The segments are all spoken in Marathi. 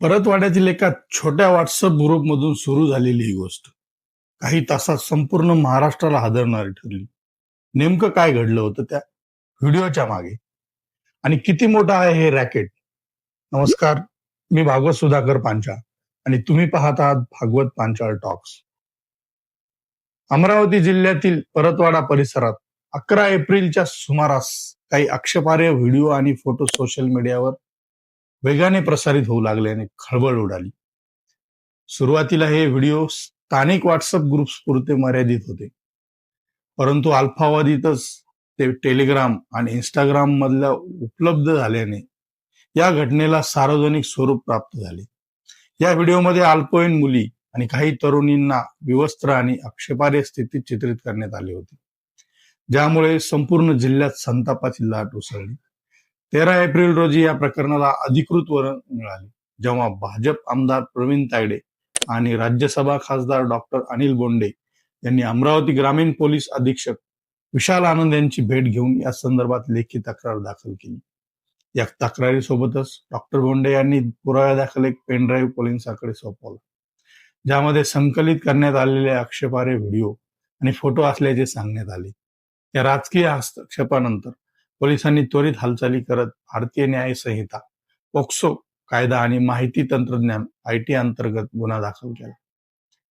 परतवाड्यातील एका छोट्या व्हॉट्सअप ग्रुपमधून सुरू झालेली ही गोष्ट काही तासात संपूर्ण महाराष्ट्राला हादरणारी ठरली. नेमकं काय घडलं होतं त्या व्हिडिओच्या मागे आणि किती मोठं आहे हे रॅकेट? नमस्कार, मी भागवत सुधाकर पांचाळ आणि तुम्ही पाहत आहात भागवत पांचाळ टॉक्स. अमरावती जिल्ह्यातील परतवाडा परिसरात 11 एप्रिलच्या सुमारास काही आक्षेपार्ह व्हिडिओ आणि फोटो सोशल मीडियावर वेगाने प्रसारित होऊ लागल्याने खळबळ उडाली. सुरुवातीला हे व्हिडिओ स्थानिक व्हॉट्सअप ग्रुप्स पुरते मर्यादित होते, परंतु अल्पावधीतच ते टेलिग्राम आणि इंस्टाग्राम मधल्या उपलब्ध झाल्याने या घटनेला सार्वजनिक स्वरूप प्राप्त झाले. या व्हिडिओमध्ये अल्पवयीन मुली आणि काही तरुणींना विवस्त्र आणि आक्षेपार्ह स्थितीत चित्रित करण्यात आले होते, ज्यामुळे संपूर्ण जिल्ह्यात संतापाची लाट उसळली. 13 एप्रिल रोजी या प्रकरणाला अधिकृत वळण मिळाले, जेव्हा भाजप आमदार प्रवीण तायडे आणि राज्यसभा खासदार डॉक्टर अनिल बोंडे यांनी अमरावती ग्रामीण पोलीस अधीक्षक विशाल आनंद यांची भेट घेऊन या संदर्भात लेखी तक्रार दाखल केली. या तक्रारीसोबतच डॉक्टर बोंडे यांनी पुराव्यादाखल एक पेनड्राईव्ह पोलिसांकडे सोपवला, ज्यामध्ये संकलित करण्यात आलेले आक्षेपार्ह व्हिडिओ आणि फोटो असल्याचे सांगण्यात आले. या राजकीय हस्तक्षेपानंतर पोलिसांनी त्वरित हालचाली करत भारतीय न्याय संहिता, पोक्सो कायदा आणि माहिती तंत्रज्ञान IT अंतर्गत गुन्हा दाखल केला.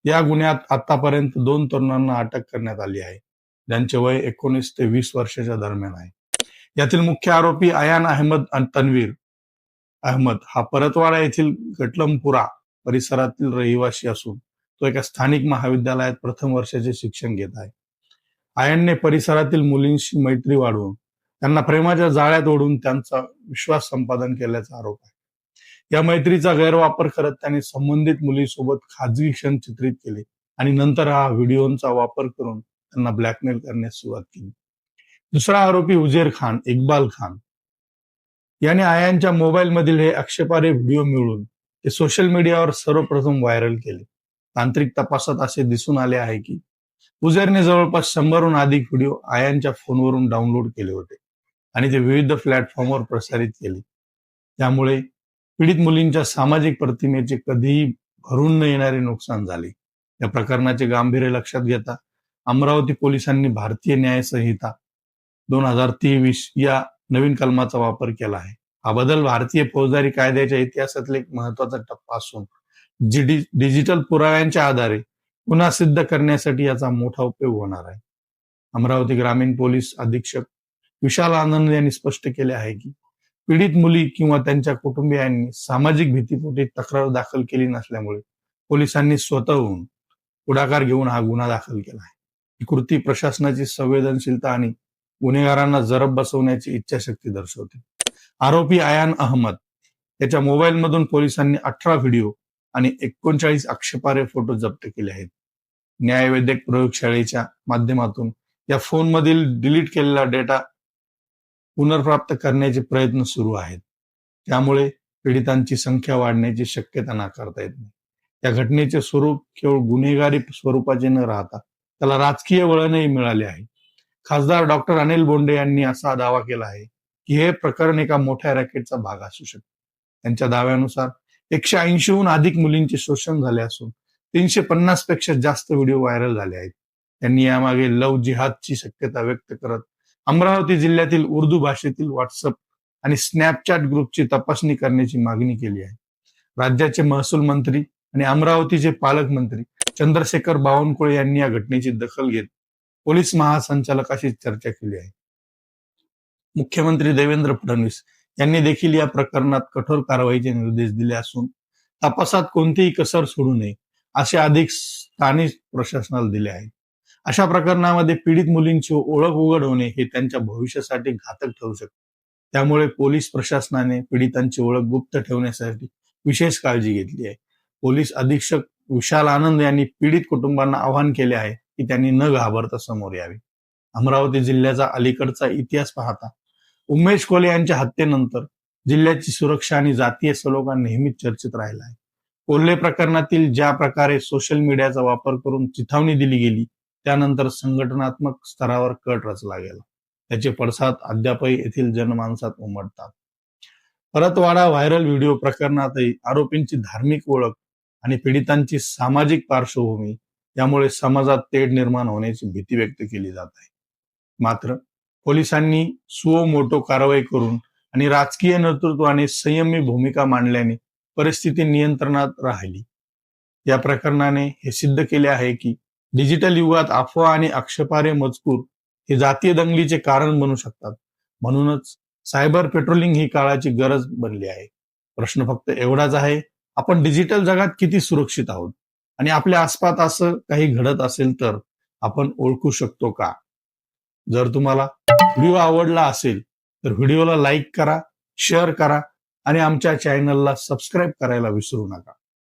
या गुन्ह्यात आतापर्यंत 2 तरुणांना अटक करण्यात आली आहे, ज्यांचे वय 19 ते 20 वर्षाच्या दरम्यान आहे. यातील मुख्य आरोपी अयान अहमद तन्वीर अहमद हा परतवाडा येथील गटलमपुरा परिसरातील रहिवासी असून तो एका स्थानिक महाविद्यालयात प्रथम वर्षाचे शिक्षण घेत आहे. अयानने परिसरातील मुलींशी मैत्री वाढवून त्यांना प्रेमाच्या जाळ्यात ओढून त्यांचा विश्वास संपादन केल्याचा आरोप आहे. या मैत्रीचा गैरवापर करत त्यांनी संबंधित मुलीसोबत खाजगी क्षण चित्रित केले आणि नंतर हा व्हिडिओचा वापर करून त्यांना ब्लॅकमेल करण्यास सुरुवात केली. दुसरा आरोपी उजेर खान इक्बाल खान याने आयांच्या मोबाईल मधील हे आक्षेपार्ह व्हिडिओ मिळवून ते सोशल मीडियावर सर्वप्रथम व्हायरल केले. तांत्रिक तपासात असे दिसून आले आहे की उजेरने जवळपास 100हून अधिक व्हिडिओ आयांच्या फोनवरून डाउनलोड केले होते आणि ते विविध प्लॅटफॉर्मवर प्रसारित केले. त्यामुळे पीडित मुलींच्या सामाजिक प्रतिमेचे कधीही भरून न येणारे नुकसान झाले. या प्रकरणाचे गांभीर्य लक्षात घेता अमरावती पोलिसांनी भारतीय न्याय संहिता 2023 या नवीन कलमाचा वापर केला आहे. हा बदल भारतीय फौजदारी कायद्याच्या इतिहासातील एक महत्वाचा टप्पा असून डिजिटल पुराव्यांच्या आधारे गुन्हा सिद्ध करण्यासाठी याचा मोठा उपयोग होणार आहे. अमरावती ग्रामीण पोलीस अधीक्षक विशाल आनंद यांनी स्पष्ट केले आहे की पीडित मुली किंवा त्यांच्या कुटुंबियांनी सामाजिक भीतीपोटी तक्रार दाखल केली नसल्यामुळे पोलिसांनी स्वतःहून पुढाकार घेऊन हा गुन्हा दाखल केला आहे. ही कृती प्रशासनाची संवेदनशीलता आणि गुन्हेगारांना जरब बसवण्याची इच्छाशक्ती दर्शवते. आरोपी अयान अहमद याच्या मोबाईलमधून पोलिसांनी 18 व्हिडिओ आणि 39 आक्षेपार्ह फोटो जप्त केले आहेत. न्यायवैद्यक प्रयोगशाळेच्या माध्यमातून या फोनमधील डिलीट केलेला डेटा पुनर्प्राप्त करण्याचे प्रयत्न सुरू आहेत. त्यामुळे पीडितांची संख्या वाढण्याची शक्यता नाकारता येत नाही. या घटनेचे स्वरूप केवळ गुन्हेगारी स्वरूपाचे न राहता त्याला राजकीय वळणही मिळाले आहे. खासदार डॉक्टर अनिल बोंडे यांनी असा दावा केला आहे की हे प्रकरण एका मोठ्या रॅकेटचा भाग असू शकते. त्यांच्या दाव्यानुसार 180हून अधिक मुलींचे शोषण झाले असून 350 पेक्षा जास्त व्हिडिओ व्हायरल झाले आहेत. त्यांनी यामागे लव्ह जिहादची शक्यता व्यक्त करत अमरावती जिल्ह्यातील उर्दू भाषेतील व्हॉट्सअप आणि स्नॅपचॅट ग्रुपची तपासणी करण्याची मागणी केली आहे. राज्याचे महसूल मंत्री आणि अमरावतीचे पालकमंत्री चंद्रशेखर बावनकुळे यांनी या घटनेची दखल घेत पोलीस महासंचालकाशी चर्चा केली आहे. मुख्यमंत्री देवेंद्र फडणवीस यांनी देखील या प्रकरणात कठोर कारवाईचे निर्देश दिले असून तपासात कोणतीही कसर सोडू नये असे आदेश स्थानिक प्रशासनाला दिले आहेत. अशा प्रकरणामध्ये पीडित मुलींची ओळख उघड होणे हे त्यांच्या भविष्यासाठी घातक ठरू शकते. त्यामुळे पोलीस प्रशासनाने पीडितांची ओळख गुप्त ठेवण्यासाठी विशेष काळजी घेतली आहे. पोलीस अधीक्षक विशाल आनंद यांनी पीडित कुटुंबांना आवाहन केले आहे की त्यांनी न घाबरता समोर यावे. अमरावती जिल्ह्याचा अलीकडचा इतिहास पाहता उमेश कोले यांच्या हत्येनंतर जिल्ह्याची सुरक्षा आणि जातीय सलोखा नेहमीच चर्चेत राहिला आहे. कोल्हे प्रकरणातील ज्या प्रकारे सोशल मीडियाचा वापर करून चिथावणी दिली गेली त्यानंतर संघटनात्मक स्तरावर कट रचला गेला. त्याचे पडसाद अद्यापही येथील जनमानसात उमटतात. परतवाडा व्हायरल व्हिडिओ प्रकरणातही आरोपींची धार्मिक ओळख आणि पीडितांची सामाजिक पार्श्वभूमी यामुळे समाजात तेढ निर्माण होण्याची भीती व्यक्त केली जात आहे. मात्र पोलिसांनी सुओ मोटो कारवाई करून आणि राजकीय नेतृत्वाने संयमी भूमिका मांडल्याने परिस्थिती नियंत्रणात राहिली. या प्रकरणाने हे सिद्ध केले आहे की डिजिटल युगात अफवा आणि आक्षेपार्ह मजकूर हे जातीय दंगलीचे कारण बनू शकतात. म्हणूनच सायबर पेट्रोलिंग ही काळाची गरज बनली आहे. प्रश्न फक्त एवढाच आहे, आपण डिजिटल जगात किती सुरक्षित आहोत आणि आपल्या आसपास असं काही घडत असेल तर आपण ओळखू शकतो का? जर तुम्हाला व्हिडिओ आवडला असेल तर व्हिडिओला लाईक करा, शेअर करा आणि आमच्या चॅनलला सबस्क्राईब करायला विसरू नका.